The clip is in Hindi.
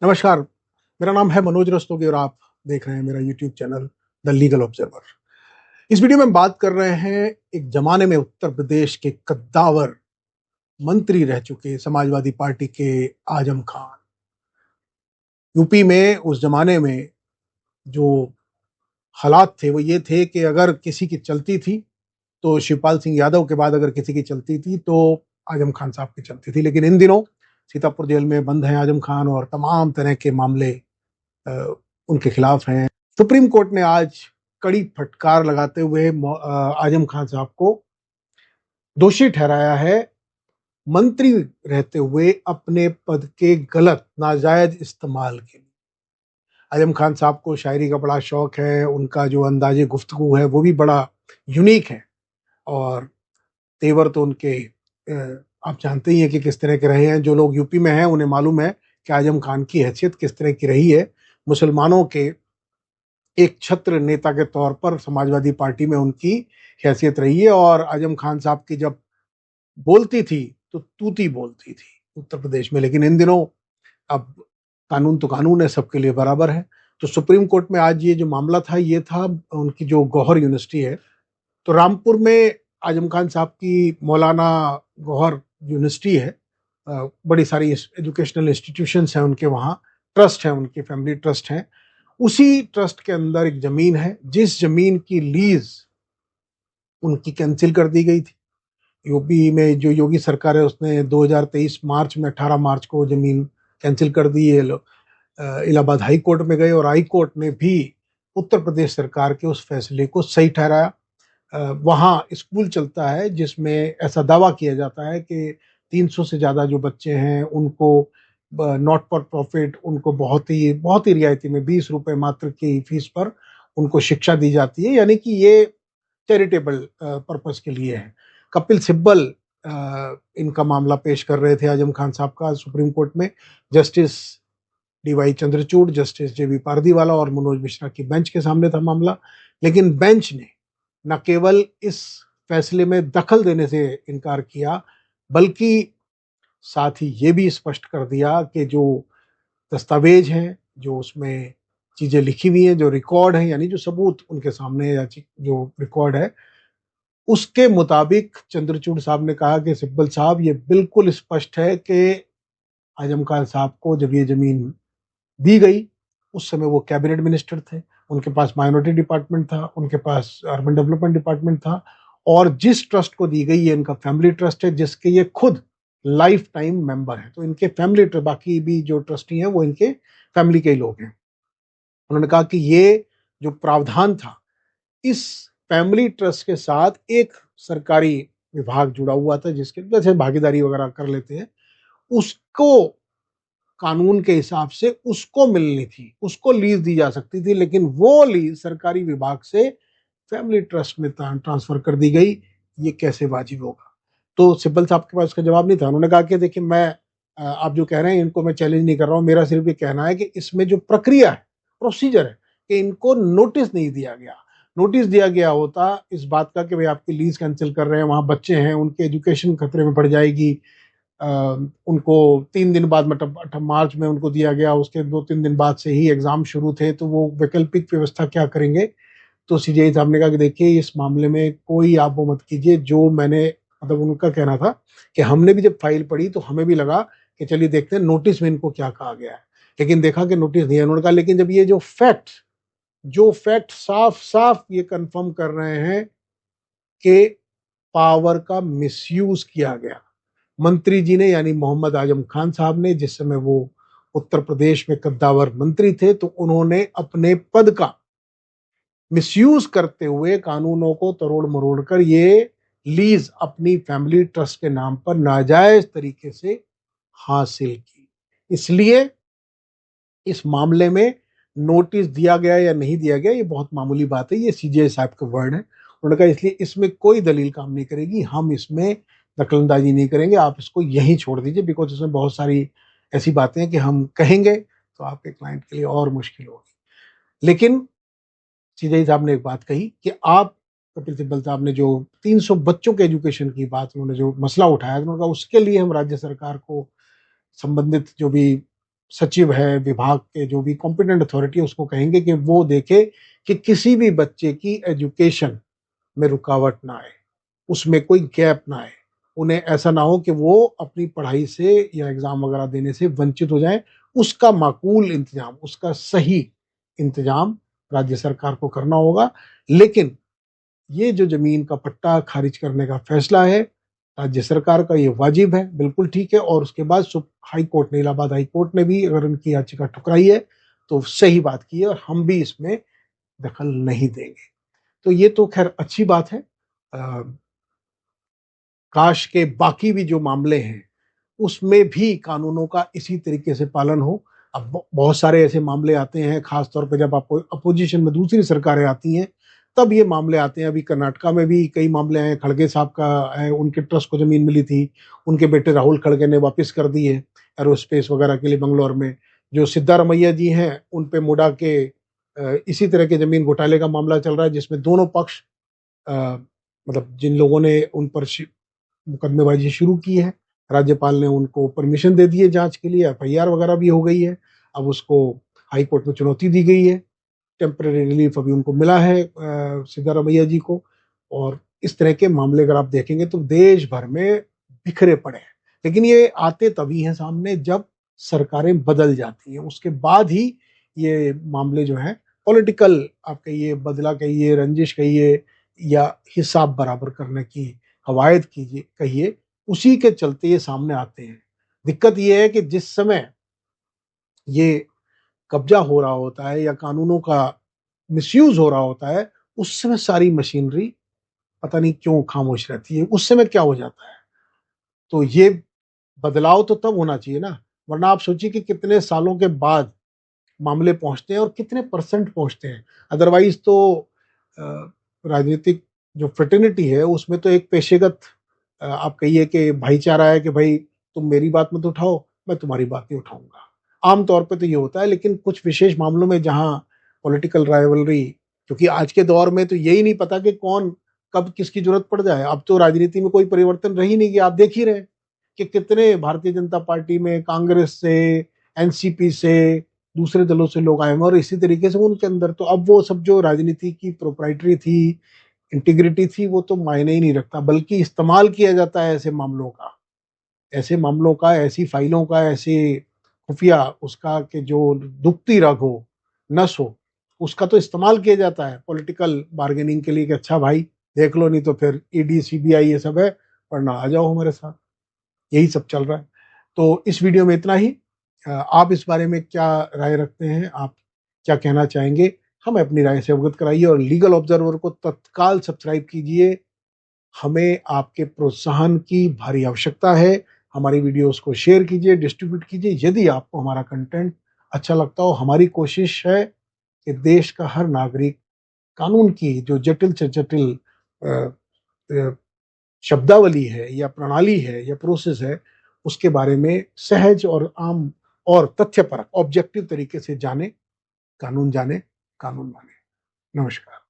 नमस्कार, मेरा नाम है मनोज रस्तोगी और आप देख रहे हैं मेरा YouTube channel the legal observer. इस वीडियो में हम बात कर रहे हैं एक जमाने में उत्तर प्रदेश के कद्दावर मंत्री रह चुके समाजवादी पार्टी के आजम खान। यूपी में उस जमाने में जो हालात थे वो ये थे कि अगर किसी की चलती थी तो शिवपाल सिंह यादव के बाद अगर किसी की चलती थी तो आजम खान साहब की चलती थी। लेकिन इन दिनों सीतापुर जेल में बंद हैं आजम खान और तमाम तरह के मामले अ, उनके खिलाफ हैं। सुप्रीम कोर्ट ने आज कड़ी फटकार लगाते हुए आजम खान साहब को दोषी ठहराया है मंत्री रहते हुए अपने पद के गलत नाजायज इस्तेमाल के लिए। आजम खान साहब को शायरी का बड़ा शौक है, उनका जो अंदाजे गुफ्तगू है वो भी बड़ा यूनिक है और तेवर तो उनके आप जानते ही हैं कि किस तरह के रहे हैं। जो लोग यूपी में हैं उन्हें मालूम है कि आजम खान की हैसियत किस तरह की रही है। मुसलमानों के एक छत्र नेता के तौर पर समाजवादी पार्टी में उनकी हैसियत रही है और आजम खान साहब की जब बोलती थी तो तूती बोलती थी उत्तर प्रदेश में। लेकिन इन दिनों अब कानून तो कानून है, सबके लिए बराबर है। तो सुप्रीम कोर्ट में आज ये जो मामला था ये था उनकी जो गौहर यूनिवर्सिटी है, तो रामपुर में आजम खान साहब की मौलाना गौहर यूनिवर्सिटी है। बड़ी सारी एजुकेशनल इंस्टीट्यूशंस हैं उनके, वहाँ ट्रस्ट है, उनकी फैमिली ट्रस्ट है। उसी ट्रस्ट के अंदर एक जमीन है जिस जमीन की लीज उनकी कैंसिल कर दी गई थी। यूपी में जो योगी सरकार है उसने 2023 मार्च में 18 मार्च को जमीन कैंसिल कर दी है। इलाहाबाद हाई कोर्ट में गए और हाई कोर्ट ने भी उत्तर प्रदेश सरकार के उस फैसले को सही ठहराया। वहाँ स्कूल चलता है जिसमें ऐसा दावा किया जाता है कि 300 से ज़्यादा जो बच्चे हैं उनको नॉट फॉर प्रॉफिट, उनको बहुत ही रियायती में 20 रुपए मात्र की फीस पर उनको शिक्षा दी जाती है, यानी कि ये चैरिटेबल पर्पस के लिए है। कपिल सिब्बल इनका मामला पेश कर रहे थे आजम खान साहब का सुप्रीम कोर्ट में। जस्टिस डीवाई चंद्रचूड़, जस्टिस जेबी पारदीवाला और मनोज मिश्रा की बेंच के सामने था मामला। लेकिन बेंच ने न केवल इस फैसले में दखल देने से इनकार किया बल्कि साथ ही ये भी स्पष्ट कर दिया कि जो दस्तावेज हैं, जो उसमें चीजें लिखी हुई हैं, जो रिकॉर्ड है, यानी जो सबूत उनके सामने या जो रिकॉर्ड है, उसके मुताबिक चंद्रचूड़ साहब ने कहा कि सिब्बल साहब ये बिल्कुल स्पष्ट है कि आजम खान साहब को जब ये जमीन दी गई उस समय वो कैबिनेट मिनिस्टर थे, उनके पास माइनॉरिटी डिपार्टमेंट था, उनके पास अर्बन डेवलपमेंट डिपार्टमेंट था और जिस ट्रस्ट को दी गई ये इनका फैमिली ट्रस्ट है जिसके ये खुद लाइफ टाइम मेंबर है। तो इनके फैमिली ट्रस्ट, बाकी भी जो ट्रस्टी हैं वो इनके फैमिली के ही लोग हैं। उन्होंने कहा कि ये जो प्रावधान था इस फैमिली ट्रस्ट के साथ एक सरकारी विभाग जुड़ा हुआ था जिसके जैसे भागीदारी वगैरह कर लेते हैं, उसको कानून के हिसाब से उसको मिलनी थी, उसको लीज दी जा सकती थी, लेकिन वो लीज सरकारी विभाग से फैमिली ट्रस्ट में ट्रांसफर कर दी गई। ये कैसे वाजिब होगा? तो सिब्बल साहब के पास उसका जवाब नहीं था। उन्होंने कहा कि देखिए मैं आप जो कह रहे हैं इनको मैं चैलेंज नहीं कर रहा हूँ, मेरा सिर्फ ये कहना है कि इसमें जो प्रक्रिया है, प्रोसीजर है, कि इनको नोटिस नहीं दिया गया। नोटिस दिया गया होता इस बात का कि भाई आपकी लीज कैंसिल कर रहे हैं, वहां बच्चे हैं, उनके एजुकेशन खतरे में पड़ जाएगी। उनको 3 दिन बाद, मतलब 8 मार्च में उनको दिया गया, उसके 2-3 दिन बाद से ही एग्जाम शुरू थे, तो वो वैकल्पिक व्यवस्था क्या करेंगे? तो सीजेआई साहब ने कहा कि देखिए इस मामले में कोई आप वो मत कीजिए। जो मैंने, मतलब उनका कहना था कि हमने भी जब फाइल पढ़ी तो हमें भी लगा कि चलिए देखते हैं नोटिस में इनको क्या कहा गया है, लेकिन देखा कि नोटिस नहीं है। उन्होंने कहा लेकिन जब ये जो फैक्ट साफ साफ ये कंफर्म कर रहे हैं कि पावर का मिसयूज किया गया, मंत्री जी ने यानी मोहम्मद आजम खान साहब ने, जिस समय वो उत्तर प्रदेश में कद्दावर मंत्री थे, तो उन्होंने अपने पद का मिसयूज करते हुए कानूनों को तरोड़ मरोड़ कर ये लीज अपनी फैमिली ट्रस्ट के नाम पर नाजायज तरीके से हासिल की। इसलिए इस मामले में नोटिस दिया गया या नहीं दिया गया ये बहुत मामूली बात है, ये सीजेआई साहब का वर्ड है। उन्होंने कहा इसलिए इसमें कोई दलील काम नहीं करेगी, हम इसमें दखलंदाजी नहीं करेंगे, आप इसको यहीं छोड़ दीजिए, बिकॉज इसमें बहुत सारी ऐसी बातें हैं कि हम कहेंगे तो आपके क्लाइंट के लिए और मुश्किल होगी। लेकिन सीजेआई साहब ने एक बात कही कि आप, कपिल सिब्बल साहब ने जो 300 बच्चों के एजुकेशन की बात, उन्होंने जो मसला उठाया, उन्होंने कहा उसके लिए हम राज्य सरकार को, संबंधित जो भी सचिव है विभाग के, जो भी कॉम्पिटेंट अथॉरिटी है, उसको कहेंगे कि वो देखे कि किसी भी बच्चे की एजुकेशन में रुकावट ना आए, उसमें कोई गैप ना आए, उन्हें ऐसा ना हो कि वो अपनी पढ़ाई से या एग्जाम वगैरह देने से वंचित हो जाएं। उसका माकूल इंतजाम, उसका सही इंतजाम राज्य सरकार को करना होगा। लेकिन ये जो जमीन का पट्टा खारिज करने का फैसला है राज्य सरकार का, ये वाजिब है, बिल्कुल ठीक है। और उसके बाद हाई कोर्ट ने, इलाहाबाद हाई कोर्ट ने भी अगर उनकी याचिका ठुकराई है तो सही बात की है, और हम भी इसमें दखल नहीं देंगे। तो ये तो खैर अच्छी बात है। काश के बाकी भी जो मामले हैं उसमें भी कानूनों का इसी तरीके से पालन हो। अब बहुत सारे ऐसे मामले आते हैं, खास तौर पे जब आपको अपोजिशन में दूसरी सरकारें आती हैं तब ये मामले आते हैं। अभी कर्नाटका में भी कई मामले हैं, खड़गे साहब का है, उनके ट्रस्ट को जमीन मिली थी, उनके बेटे राहुल खड़गे ने वापस कर दी है एरोस्पेस वगैरह के लिए बंगलोर में। जो सिद्धारमैया जी हैं उन पे मुडा के इसी तरह के जमीन घोटाले का मामला चल रहा है, जिसमें दोनों पक्ष मतलब जिन लोगों ने उन पर मुकदमेबाजी शुरू की है, राज्यपाल ने उनको परमिशन दे दी है जांच के लिए, एफआईआर वगैरह भी हो गई है। अब उसको हाई कोर्ट में चुनौती दी गई है, टेम्पररी रिलीफ अभी उनको मिला है सिद्धारमैया जी को। और इस तरह के मामले अगर आप देखेंगे तो देश भर में बिखरे पड़े हैं। लेकिन ये आते तभी हैं सामने जब सरकारें बदल जाती हैं, उसके बाद ही ये मामले जो हैं पॉलिटिकल, आप कहिए बदला कहिए, रंजिश कहिए, या हिसाब बराबर करने की कवायद कीजिए कहिए, उसी के चलते ये सामने आते हैं। दिक्कत ये है कि जिस समय ये कब्जा हो रहा होता है या कानूनों का मिसयूज हो रहा होता है, उस समय सारी मशीनरी पता नहीं क्यों खामोश रहती है, उस समय क्या हो जाता है। तो ये बदलाव तो तब होना चाहिए ना, वरना आप सोचिए कि कितने सालों के बाद मामले पहुंचते हैं और कितने परसेंट पहुंचते हैं। अदरवाइज तो राजनीतिक जो फ्रेटर्निटी है उसमें तो एक पेशेगत आप कहिए कि भाईचारा है कि भाई तुम मेरी बात मत उठाओ, मैं तुम्हारी बात नहीं उठाऊंगा। आमतौर पे तो ये होता है, लेकिन कुछ विशेष मामलों में जहां पॉलिटिकल राइवलरी, क्योंकि आज के दौर में तो यही नहीं पता कि कौन कब किसकी जरूरत पड़ जाए। अब तो राजनीति में कोई परिवर्तन रही नहीं गया, आप देख ही रहे हैं कि कितने भारतीय जनता पार्टी में, कांग्रेस से, एनसीपी से, दूसरे दलों से लोग आए हैं, और इसी तरीके से उनके अंदर तो अब वो सब जो राजनीति की प्रोप्राइटरी थी, इंटीग्रिटी थी, वो तो मायने ही नहीं रखता, बल्कि इस्तेमाल किया जाता है ऐसे मामलों का, ऐसी फाइलों का, ऐसे खुफिया उसका कि जो दुखती रग हो, नस हो, उसका तो इस्तेमाल किया जाता है पॉलिटिकल बार्गेनिंग के लिए कि अच्छा भाई देख लो, नहीं तो फिर ईडी सीबीआई ये सब है, वरना आ जाओ हमारे साथ। यही सब चल रहा है। तो इस वीडियो में इतना ही। आप इस बारे में क्या राय रखते हैं, आप क्या कहना चाहेंगे, हमें अपनी राय से अवगत कराइए, और लीगल ऑब्जर्वर को तत्काल सब्सक्राइब कीजिए। हमें आपके प्रोत्साहन की भारी आवश्यकता है। हमारी वीडियोस को शेयर कीजिए, डिस्ट्रीब्यूट कीजिए। यदि आपको हमारा कंटेंट अच्छा लगता हो, हमारी कोशिश है कि देश का हर नागरिक कानून की जो जटिल से जटिल शब्दावली है या प्रणाली है या प्रोसेस है, उसके बारे में सहज और आम और तथ्यपरक ऑब्जेक्टिव तरीके से जाने, कानून माने। नमस्कार।